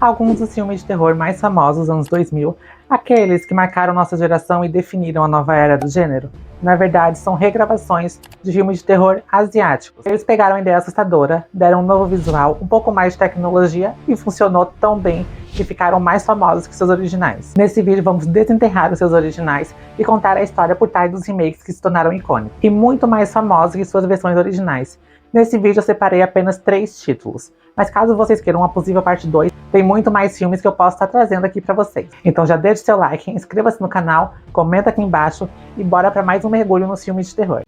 Alguns dos filmes de terror mais famosos dos anos 2000, aqueles que marcaram nossa geração e definiram a nova era do gênero, na verdade são regravações de filmes de terror asiáticos. Eles pegaram a ideia assustadora, deram um novo visual, um pouco mais de tecnologia e funcionou tão bem que ficaram mais famosos que seus originais. Nesse vídeo vamos desenterrar os seus originais e contar a história por trás dos remakes que se tornaram icônicos e muito mais famosos que suas versões originais. Nesse vídeo eu separei apenas 3 títulos, mas caso vocês queiram uma possível parte 2, tem muito mais filmes que eu posso estar trazendo aqui pra vocês. Então já deixe seu like, inscreva-se no canal, comenta aqui embaixo e bora pra mais um mergulho nos filmes de terror.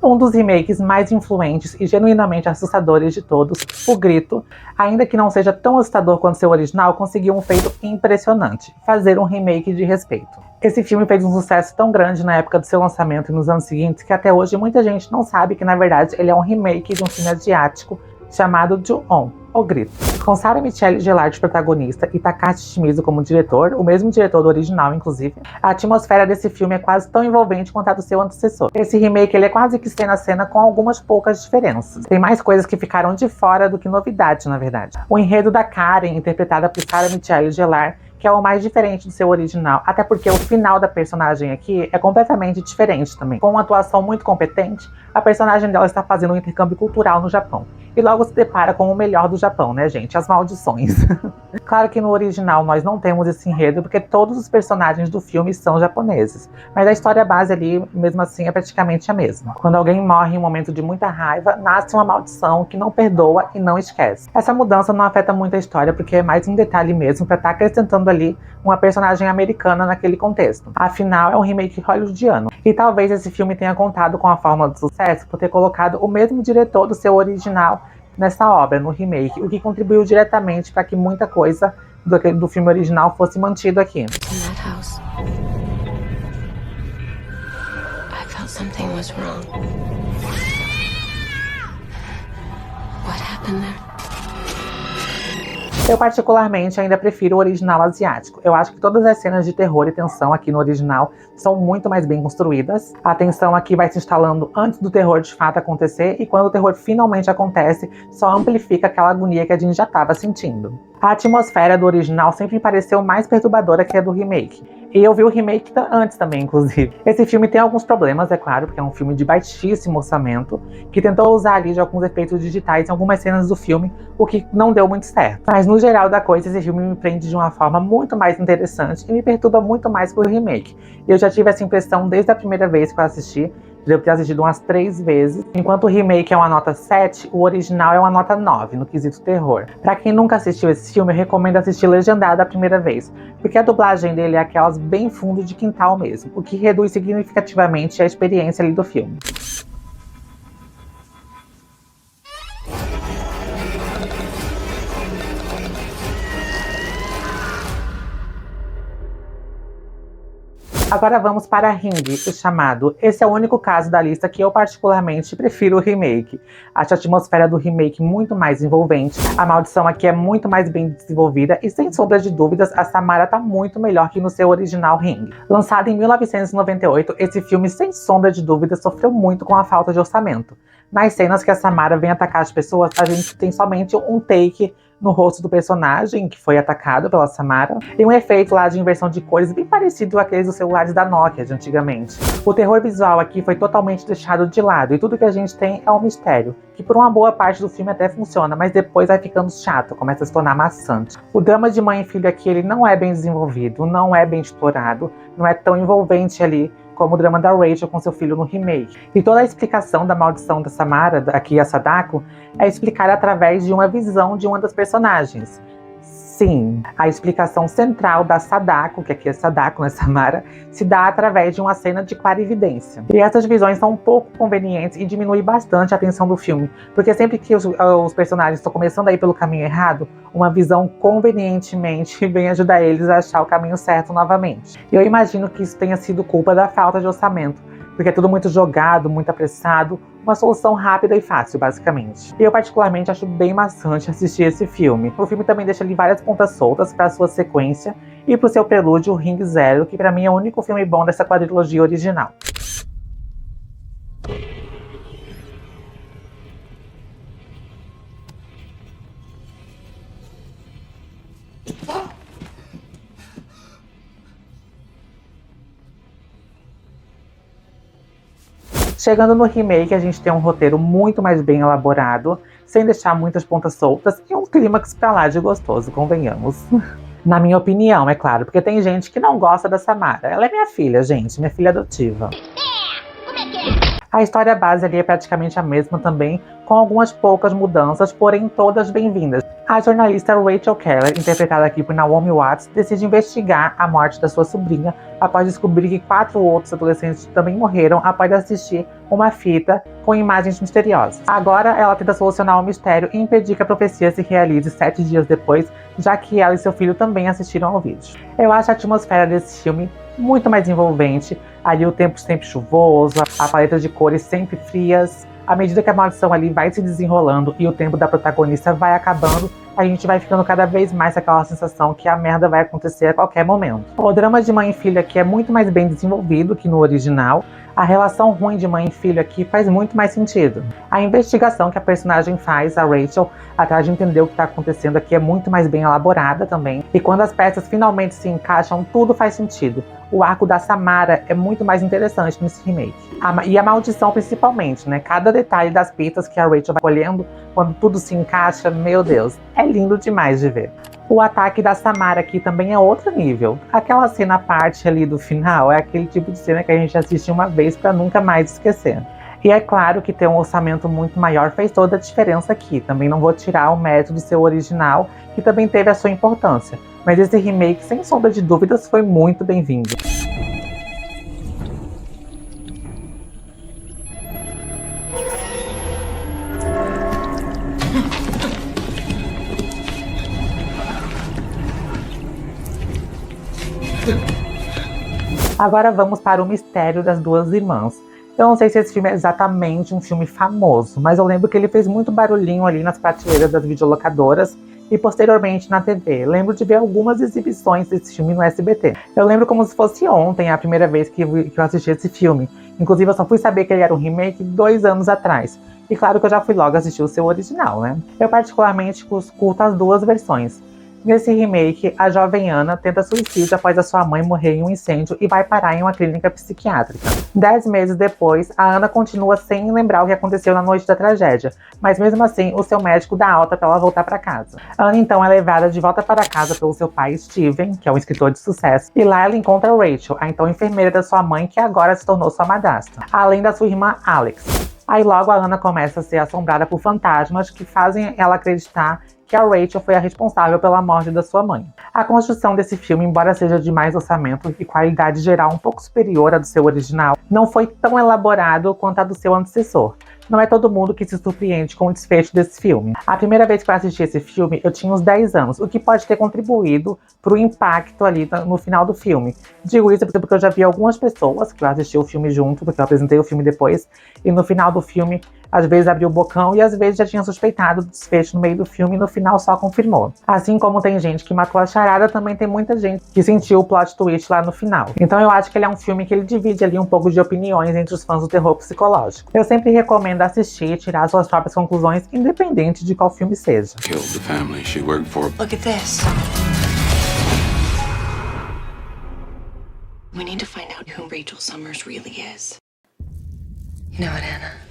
Um dos remakes mais influentes e genuinamente assustadores de todos, O Grito, ainda que não seja tão assustador quanto seu original, conseguiu um feito impressionante: fazer um remake de respeito. Esse filme fez um sucesso tão grande na época do seu lançamento e nos anos seguintes que até hoje muita gente não sabe que na verdade ele é um remake de um filme asiático chamado Ju-On, O Grito. Com Sarah Michelle Gellar de protagonista e Takashi Shimizu como diretor, o mesmo diretor do original inclusive, a atmosfera desse filme é quase tão envolvente quanto a do seu antecessor. Esse remake ele é quase que cena a cena com algumas poucas diferenças. Tem mais coisas que ficaram de fora do que novidades na verdade. O enredo da Karen, interpretada por Sarah Michelle Gellar, que é o mais diferente do seu original, até porque o final da personagem aqui é completamente diferente também. Com uma atuação muito competente, a personagem dela está fazendo um intercâmbio cultural no Japão. E logo se depara com o melhor do Japão, né, gente? As maldições. Claro que no original nós não temos esse enredo, porque todos os personagens do filme são japoneses. Mas a história base ali, mesmo assim, é praticamente a mesma. Quando alguém morre em um momento de muita raiva, nasce uma maldição que não perdoa e não esquece. Essa mudança não afeta muito a história, porque é mais um detalhe mesmo para estar acrescentando ali uma personagem americana naquele contexto. Afinal, é um remake hollywoodiano. E talvez esse filme tenha contado com a fórmula do sucesso por ter colocado o mesmo diretor do seu original nessa obra, no remake, o que contribuiu diretamente para que muita coisa do filme original fosse mantido aqui. Eu particularmente ainda prefiro o original asiático. Eu acho que todas as cenas de terror e tensão aqui no original são muito mais bem construídas. A tensão aqui vai se instalando antes do terror de fato acontecer, e quando o terror finalmente acontece, só amplifica aquela agonia que a gente já estava sentindo. A atmosfera do original sempre me pareceu mais perturbadora que a do remake. E eu vi o remake antes também, inclusive. Esse filme tem alguns problemas, é claro, porque é um filme de baixíssimo orçamento, que tentou usar ali de alguns efeitos digitais em algumas cenas do filme, o que não deu muito certo. Mas no geral da coisa, esse filme me prende de uma forma muito mais interessante e me perturba muito mais que o remake. Eu já tive essa impressão desde a primeira vez que eu assisti. Devo ter assistido umas 3 vezes. Enquanto o remake é uma nota 7, o original é uma nota 9, no quesito terror. Pra quem nunca assistiu esse filme, eu recomendo assistir legendado a primeira vez, porque a dublagem dele é aquelas bem fundo de quintal mesmo, o que reduz significativamente a experiência ali do filme. Agora vamos para Ring, o chamado. Esse é o único caso da lista que eu particularmente prefiro o remake. Acho a atmosfera do remake muito mais envolvente, a maldição aqui é muito mais bem desenvolvida e sem sombra de dúvidas a Samara tá muito melhor que no seu original Ring. Lançado em 1998, esse filme sem sombra de dúvidas sofreu muito com a falta de orçamento. Nas cenas que a Samara vem atacar as pessoas, a gente tem somente um take no rosto do personagem que foi atacado pela Samara, e um efeito lá de inversão de cores bem parecido àqueles dos celulares da Nokia de antigamente. O terror visual aqui foi totalmente deixado de lado, e tudo que a gente tem é um mistério, que por uma boa parte do filme até funciona, mas depois vai ficando chato, começa a se tornar maçante. O drama de mãe e filho aqui ele não é bem desenvolvido, não é bem explorado, não é tão envolvente ali como o drama da Rachel com seu filho no remake. E toda a explicação da maldição da Samara, aqui a Sadako, é explicada através de uma visão de uma das personagens. Sim, a explicação central da Sadako, que aqui é Sadako, não é Samara, se dá através de uma cena de clarividência. E essas visões são um pouco convenientes e diminuem bastante a tensão do filme, porque sempre que os personagens estão começando a ir pelo caminho errado, uma visão convenientemente vem ajudar eles a achar o caminho certo novamente. E eu imagino que isso tenha sido culpa da falta de orçamento, porque é tudo muito jogado, muito apressado, uma solução rápida e fácil, basicamente. E eu particularmente acho bem maçante assistir esse filme. O filme também deixa ali várias pontas soltas para sua sequência e pro seu prelúdio, Ring Zero, que pra mim é o único filme bom dessa quadrilogia original. Chegando no remake, a gente tem um roteiro muito mais bem elaborado, sem deixar muitas pontas soltas e um clímax pra lá de gostoso, convenhamos. Na minha opinião, é claro, porque tem gente que não gosta da Samara. Ela é minha filha, gente, minha filha adotiva. A história base ali é praticamente a mesma também, com algumas poucas mudanças, porém todas bem-vindas. A jornalista Rachel Keller, interpretada aqui por Naomi Watts, decide investigar a morte da sua sobrinha após descobrir que 4 outros adolescentes também morreram após assistir uma fita com imagens misteriosas. Agora ela tenta solucionar o mistério e impedir que a profecia se realize 7 dias depois, já que ela e seu filho também assistiram ao vídeo. Eu acho a atmosfera desse filme muito mais envolvente, ali o tempo sempre chuvoso, a paleta de cores sempre frias. À medida que a maldição ali vai se desenrolando e o tempo da protagonista vai acabando, a gente vai ficando cada vez mais com aquela sensação que a merda vai acontecer a qualquer momento. O drama de mãe e filho aqui é muito mais bem desenvolvido que no original. A relação ruim de mãe e filho aqui faz muito mais sentido. A investigação que a personagem faz, a Rachel, atrás de entender o que está acontecendo aqui é muito mais bem elaborada também. E quando as peças finalmente se encaixam, tudo faz sentido. O arco da Samara é muito mais interessante nesse remake. E a maldição principalmente, né? Cada detalhe das pistas que a Rachel vai colhendo, quando tudo se encaixa, meu Deus, é lindo demais de ver. O ataque da Samara aqui também é outro nível. Aquela cena à parte ali do final é aquele tipo de cena que a gente assiste uma vez pra nunca mais esquecer. E é claro que ter um orçamento muito maior fez toda a diferença aqui. Também não vou tirar o mérito do seu original, que também teve a sua importância. Mas esse remake, sem sombra de dúvidas, foi muito bem-vindo. Agora vamos para o mistério das duas irmãs. Eu não sei se esse filme é exatamente um filme famoso, mas eu lembro que ele fez muito barulhinho ali nas prateleiras das videolocadoras e posteriormente na TV. Lembro de ver algumas exibições desse filme no SBT. Eu lembro como se fosse ontem, a primeira vez que eu assisti esse filme. Inclusive eu só fui saber que ele era um remake 2 anos atrás. E claro que eu já fui logo assistir o seu original, né? Eu particularmente curto as duas versões. Nesse remake, a jovem Ana tenta suicídio após a sua mãe morrer em um incêndio e vai parar em uma clínica psiquiátrica. 10 meses depois, a Ana continua sem lembrar o que aconteceu na noite da tragédia, mas mesmo assim, o seu médico dá alta para ela voltar para casa. Ana então é levada de volta para casa pelo seu pai Steven, que é um escritor de sucesso, e lá ela encontra Rachel, a então enfermeira da sua mãe, que agora se tornou sua madrasta, além da sua irmã Alex. Aí logo a Ana começa a ser assombrada por fantasmas que fazem ela acreditar que a Rachel foi a responsável pela morte da sua mãe. A construção desse filme, embora seja de mais orçamento e qualidade geral um pouco superior à do seu original, não foi tão elaborado quanto a do seu antecessor. Não é todo mundo que se surpreende com o desfecho desse filme. A primeira vez que eu assisti esse filme, eu tinha uns 10 anos, o que pode ter contribuído para o impacto ali no final do filme. Digo isso porque eu já vi algumas pessoas que eu assisti o filme junto, porque eu apresentei o filme depois, e no final do filme, às vezes abriu o bocão e às vezes já tinha suspeitado do desfecho no meio do filme e no final só confirmou. Assim como tem gente que matou a charada, também tem muita gente que sentiu o plot twist lá no final. Então eu acho que ele é um filme que ele divide ali um pouco de opiniões entre os fãs do terror psicológico. Eu sempre recomendo assistir e tirar suas próprias conclusões, independente de qual filme seja. Killed the family she worked for. Look at this. We need to find out who Rachel Summers really is. You know what, Anna?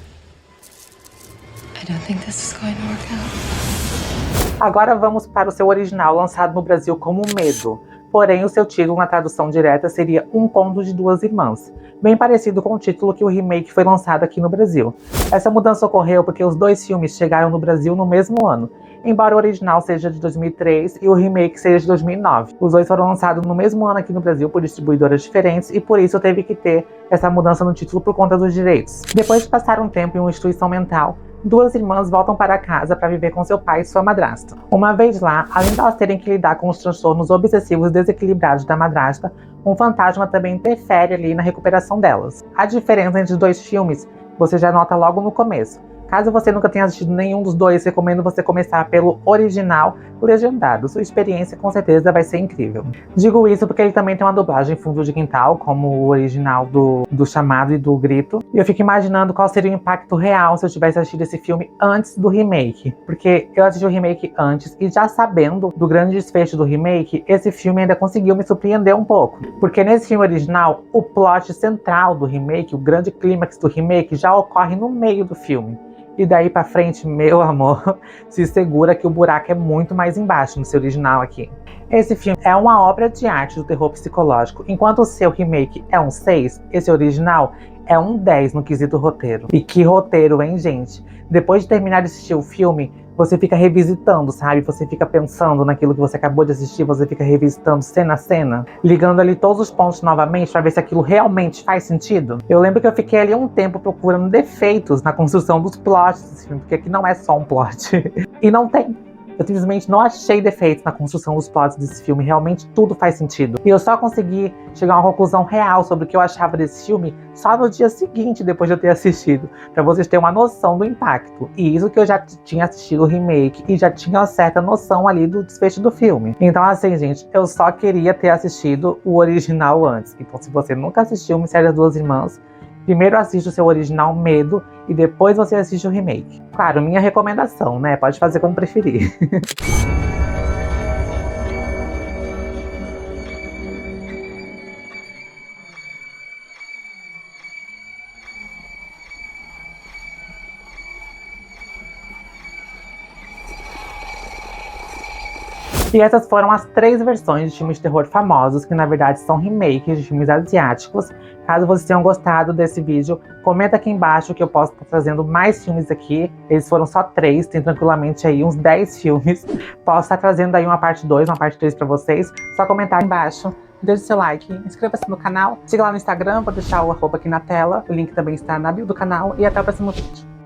I don't think this is going to work out. Agora vamos para o seu original, lançado no Brasil como Medo. Porém, o seu título na tradução direta seria Um Conto de Duas Irmãs, bem parecido com o título que o remake foi lançado aqui no Brasil. Essa mudança ocorreu porque os dois filmes chegaram no Brasil no mesmo ano, embora o original seja de 2003 e o remake seja de 2009. Os dois foram lançados no mesmo ano aqui no Brasil por distribuidoras diferentes e por isso teve que ter essa mudança no título por conta dos direitos. Depois de passar um tempo em uma instituição mental, duas irmãs voltam para casa para viver com seu pai e sua madrasta. Uma vez lá, além de elas terem que lidar com os transtornos obsessivos desequilibrados da madrasta, um fantasma também interfere ali na recuperação delas. A diferença entre os dois filmes você já nota logo no começo. Caso você nunca tenha assistido nenhum dos dois, recomendo você começar pelo original legendado. Sua experiência com certeza vai ser incrível. Digo isso porque ele também tem uma dublagem fundo de quintal, como o original do Chamado e do Grito. E eu fico imaginando qual seria o impacto real se eu tivesse assistido esse filme antes do remake. Porque eu assisti o remake antes e já sabendo do grande desfecho do remake, esse filme ainda conseguiu me surpreender um pouco. Porque nesse filme original, o plot central do remake, o grande clímax do remake, já ocorre no meio do filme. E daí pra frente, meu amor, se segura que o buraco é muito mais embaixo no seu original aqui. Esse filme é uma obra de arte do terror psicológico. Enquanto o seu remake é um 6, esse original é um 10 no quesito roteiro. E que roteiro, hein, gente? Depois de terminar de assistir o filme, você fica revisitando, sabe? Você fica pensando naquilo que você acabou de assistir, você fica revisitando cena a cena, ligando ali todos os pontos novamente pra ver se aquilo realmente faz sentido. Eu lembro que eu fiquei ali um tempo procurando defeitos na construção dos plots desse filme, porque aqui não é só um plot. E não tem. Eu simplesmente não achei defeitos na construção dos plots desse filme. Realmente tudo faz sentido. E eu só consegui chegar a uma conclusão real sobre o que eu achava desse filme só no dia seguinte, depois de eu ter assistido. Pra vocês terem uma noção do impacto. E isso que eu já tinha assistido o remake e já tinha uma certa noção ali do desfecho do filme. Então assim, gente, eu só queria ter assistido o original antes. Então se você nunca assistiu o Mistério das Duas Irmãs, primeiro assiste o seu original Medo e depois você assiste o remake. Claro, minha recomendação, né? Pode fazer como preferir. E essas foram as 3 versões de filmes de terror famosos, que na verdade são remakes de filmes asiáticos. Caso vocês tenham gostado desse vídeo, comenta aqui embaixo que eu posso estar trazendo mais filmes aqui. Eles foram só 3, tem tranquilamente aí uns 10 filmes. Posso estar trazendo aí uma parte 2, uma parte 3 pra vocês. Só comentar aí embaixo. Deixe seu like, inscreva-se no canal, siga lá no Instagram, vou deixar o arroba aqui na tela. O link também está na bio do canal e até o próximo vídeo.